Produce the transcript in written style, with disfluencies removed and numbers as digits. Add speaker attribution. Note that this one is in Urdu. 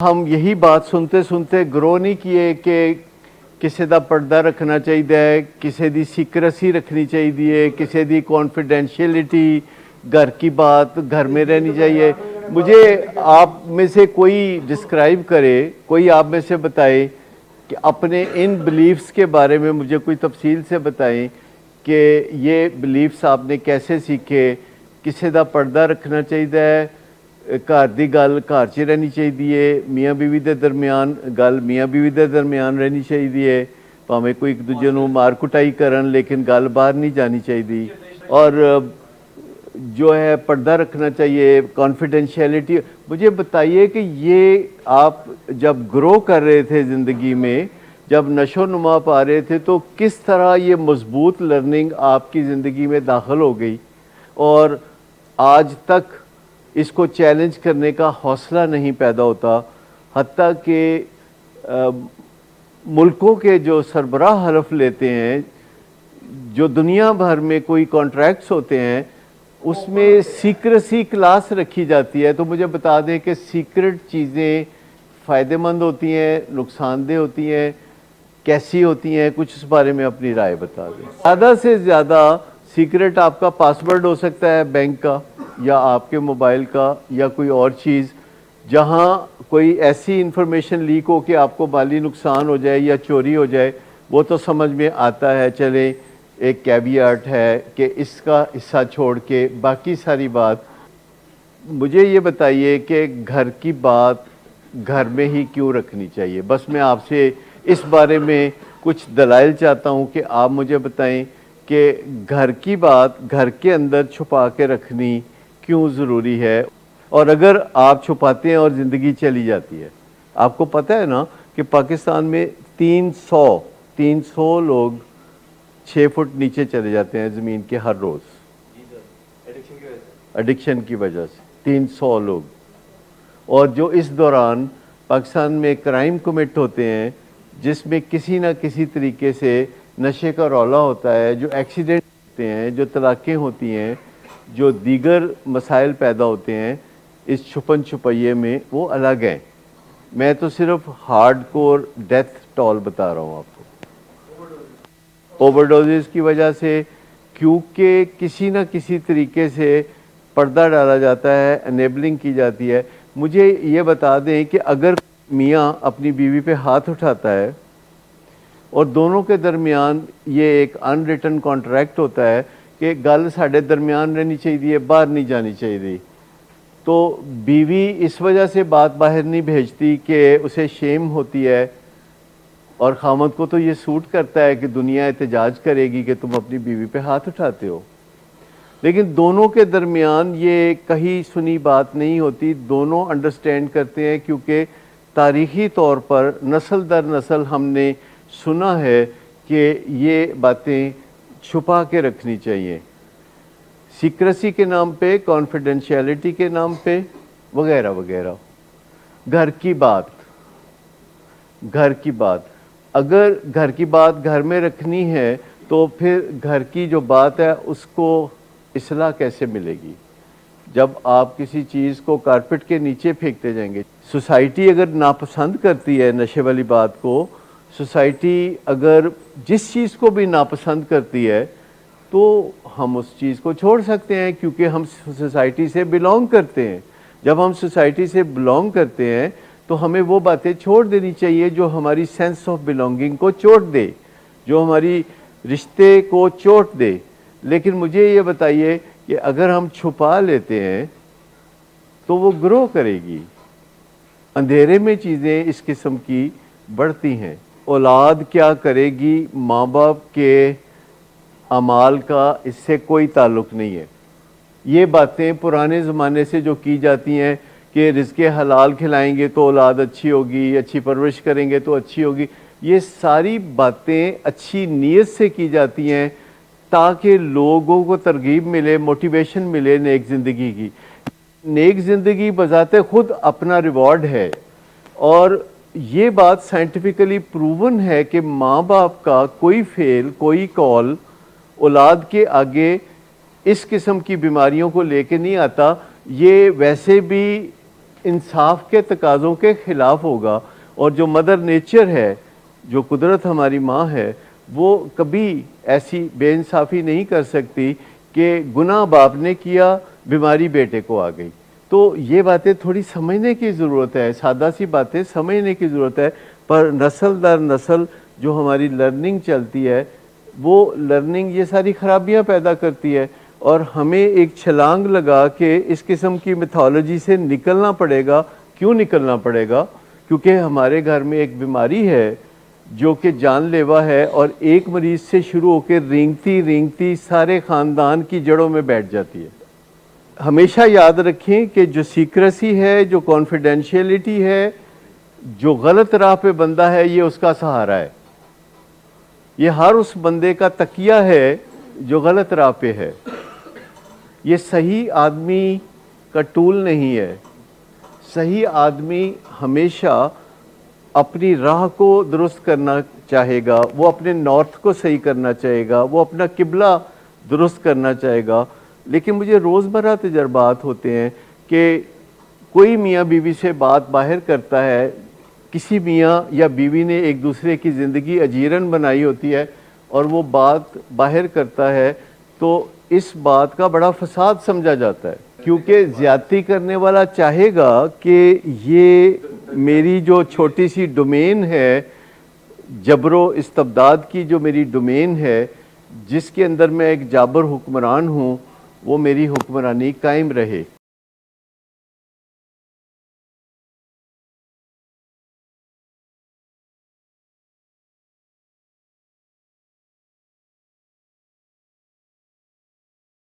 Speaker 1: ہم یہی بات سنتے سنتے گرو نہیں کیے کہ کسی دا پردہ رکھنا چاہیے، کسی دی سیکریسی رکھنی چاہیے، کسی دی کانفیڈینشیلٹی، گھر کی بات گھر میں رہنی چاہیے۔ مجھے آپ میں سے کوئی ڈسکرائب کرے، کوئی آپ میں سے بتائے کہ اپنے ان بلیفز کے بارے میں مجھے کوئی تفصیل سے بتائیں کہ یہ بلیفز آپ نے کیسے سیکھے۔ کسی دا پردہ رکھنا چاہیے، گھر دی گل گھر چ رہنی چاہیے، میاں بیوی دے درمیان گل میاں بیوی دے درمیان رہنی چاہیے، پاویں کوئی ایک دوجے نوں مار کٹائی کرن لیکن گل باہر نہیں جانی چاہیے، اور جو ہے پردہ رکھنا چاہیے، کانفیڈینشیلٹی۔ مجھے بتائیے کہ یہ آپ جب گرو کر رہے تھے زندگی میں، جب نشو و نما پا رہے تھے، تو کس طرح یہ مضبوط لرننگ آپ کی زندگی میں داخل ہو گئی اور آج تک اس کو چیلنج کرنے کا حوصلہ نہیں پیدا ہوتا، حتیٰ کہ ملکوں کے جو سربراہ حلف لیتے ہیں، جو دنیا بھر میں کوئی کانٹریکٹس ہوتے ہیں، اس میں سیکریسی کلاس رکھی جاتی ہے۔ تو مجھے بتا دیں کہ سیکرٹ چیزیں فائدہ مند ہوتی ہیں، نقصان دہ ہوتی ہیں، کیسی ہوتی ہیں؟ کچھ اس بارے میں اپنی رائے بتا دیں۔ زیادہ سے زیادہ سیکرٹ آپ کا پاسورڈ ہو سکتا ہے بینک کا، یا آپ کے موبائل کا، یا کوئی اور چیز جہاں کوئی ایسی انفارمیشن لیک ہو کہ آپ کو مالی نقصان ہو جائے یا چوری ہو جائے، وہ تو سمجھ میں آتا ہے، چلیں ایک کیویٹ ہے کہ اس کا حصہ چھوڑ کے باقی ساری بات۔ مجھے یہ بتائیے کہ گھر کی بات گھر میں ہی کیوں رکھنی چاہیے؟ بس میں آپ سے اس بارے میں کچھ دلائل چاہتا ہوں کہ آپ مجھے بتائیں کہ گھر کی بات گھر کے اندر چھپا کے رکھنی کیوں ضروری ہے، اور اگر آپ چھپاتے ہیں اور زندگی چلی جاتی ہے۔ آپ کو پتہ ہے نا کہ پاکستان میں 300 لوگ 6 فٹ نیچے چلے جاتے ہیں زمین کے ہر روز، ایڈکشن کی وجہ سے 300 لوگ۔ اور جو اس دوران پاکستان میں کرائم کمٹ ہوتے ہیں، جس میں کسی نہ کسی طریقے سے نشے کا رولا ہوتا ہے، جو ایکسیڈنٹ ہوتے ہیں، جو طلاقیں ہوتی ہیں، جو دیگر مسائل پیدا ہوتے ہیں اس چھپن چھپائیے میں، وہ الگ ہیں۔ میں تو صرف ہارڈ کور ڈیتھ ٹول بتا رہا ہوں آپ کو، اوور ڈوزز کی وجہ سے، کیونکہ کسی نہ کسی طریقے سے پردہ ڈالا جاتا ہے، انیبلنگ کی جاتی ہے۔ مجھے یہ بتا دیں کہ اگر میاں اپنی بیوی پہ ہاتھ اٹھاتا ہے اور دونوں کے درمیان یہ ایک ان ریٹن کانٹریکٹ ہوتا ہے کہ گل ساڈے درمیان رہنی چاہیے، باہر نہیں جانی چاہیے، تو بیوی اس وجہ سے بات باہر نہیں بھیجتی کہ اسے شیم ہوتی ہے، اور خامد کو تو یہ سوٹ کرتا ہے کہ دنیا احتجاج کرے گی کہ تم اپنی بیوی پہ ہاتھ اٹھاتے ہو، لیکن دونوں کے درمیان یہ کہیں سنی بات نہیں ہوتی۔ دونوں انڈرسٹینڈ کرتے ہیں، کیونکہ تاریخی طور پر نسل در نسل ہم نے سنا ہے کہ یہ باتیں چھپا کے رکھنی چاہیے، سیکریسی کے نام پہ، کانفیڈینشیلٹی کے نام پہ، وغیرہ وغیرہ۔ گھر کی بات اگر گھر کی بات گھر میں رکھنی ہے تو پھر گھر کی جو بات ہے اس کو اصلاح کیسے ملے گی جب آپ کسی چیز کو کارپیٹ کے نیچے پھینکتے جائیں گے؟ سوسائٹی اگر ناپسند کرتی ہے نشے والی بات کو، سوسائٹی اگر جس چیز کو بھی ناپسند کرتی ہے تو ہم اس چیز کو چھوڑ سکتے ہیں، کیونکہ ہم سوسائٹی سے بلونگ کرتے ہیں۔ جب ہم سوسائٹی سے بلونگ کرتے ہیں تو ہمیں وہ باتیں چھوڑ دینی چاہیے جو ہماری سینس آف بلونگنگ کو چوٹ دے، جو ہماری رشتے کو چوٹ دے۔ لیکن مجھے یہ بتائیے کہ اگر ہم چھپا لیتے ہیں تو وہ گرو کرے گی۔ اندھیرے میں چیزیں اس قسم کی بڑھتی ہیں۔ اولاد کیا کرے گی، ماں باپ کے اعمال کا اس سے کوئی تعلق نہیں ہے۔ یہ باتیں پرانے زمانے سے جو کی جاتی ہیں کہ رزق حلال کھلائیں گے تو اولاد اچھی ہوگی، اچھی پرورش کریں گے تو اچھی ہوگی، یہ ساری باتیں اچھی نیت سے کی جاتی ہیں تاکہ لوگوں کو ترغیب ملے، موٹیویشن ملے نیک زندگی کی۔ نیک زندگی بذات خود اپنا ریوارڈ ہے، اور یہ بات سائنٹیفکلی پروون ہے کہ ماں باپ کا کوئی فعل، کوئی قول اولاد کے آگے اس قسم کی بیماریوں کو لے کے نہیں آتا۔ یہ ویسے بھی انصاف کے تقاضوں کے خلاف ہوگا، اور جو مدر نیچر ہے، جو قدرت ہماری ماں ہے، وہ کبھی ایسی بے انصافی نہیں کر سکتی کہ گناہ باپ نے کیا، بیماری بیٹے کو آ گئی۔ تو یہ باتیں تھوڑی سمجھنے کی ضرورت ہے، سادہ سی باتیں سمجھنے کی ضرورت ہے، پر نسل در نسل جو ہماری لرننگ چلتی ہے، وہ لرننگ یہ ساری خرابیاں پیدا کرتی ہے، اور ہمیں ایک چھلانگ لگا کے اس قسم کی میتھولوجی سے نکلنا پڑے گا۔ کیوں نکلنا پڑے گا؟ کیونکہ ہمارے گھر میں ایک بیماری ہے جو کہ جان لیوا ہے، اور ایک مریض سے شروع ہو کے رینگتی رینگتی سارے خاندان کی جڑوں میں بیٹھ جاتی ہے۔ ہمیشہ یاد رکھیں کہ جو سیکریسی ہے، جو کانفیڈینشیلٹی ہے، جو غلط راہ پہ بندہ ہے، یہ اس کا سہارا ہے، یہ ہر اس بندے کا تکیہ ہے جو غلط راہ پہ ہے۔ یہ صحیح آدمی کا ٹول نہیں ہے۔ صحیح آدمی ہمیشہ اپنی راہ کو درست کرنا چاہے گا، وہ اپنے نارتھ کو صحیح کرنا چاہے گا، وہ اپنا قبلہ درست کرنا چاہے گا۔ لیکن مجھے روزمرہ تجربات ہوتے ہیں کہ کوئی میاں بیوی سے بات باہر کرتا ہے، کسی میاں یا بیوی نے ایک دوسرے کی زندگی اجیرن بنائی ہوتی ہے، اور وہ بات باہر کرتا ہے، تو اس بات کا بڑا فساد سمجھا جاتا ہے، کیونکہ زیادتی کرنے والا چاہے گا کہ یہ میری جو چھوٹی سی ڈومین ہے، جبر و استبداد کی جو میری ڈومین ہے، جس کے اندر میں ایک جابر حکمران ہوں، وہ میری حکمرانی قائم رہے۔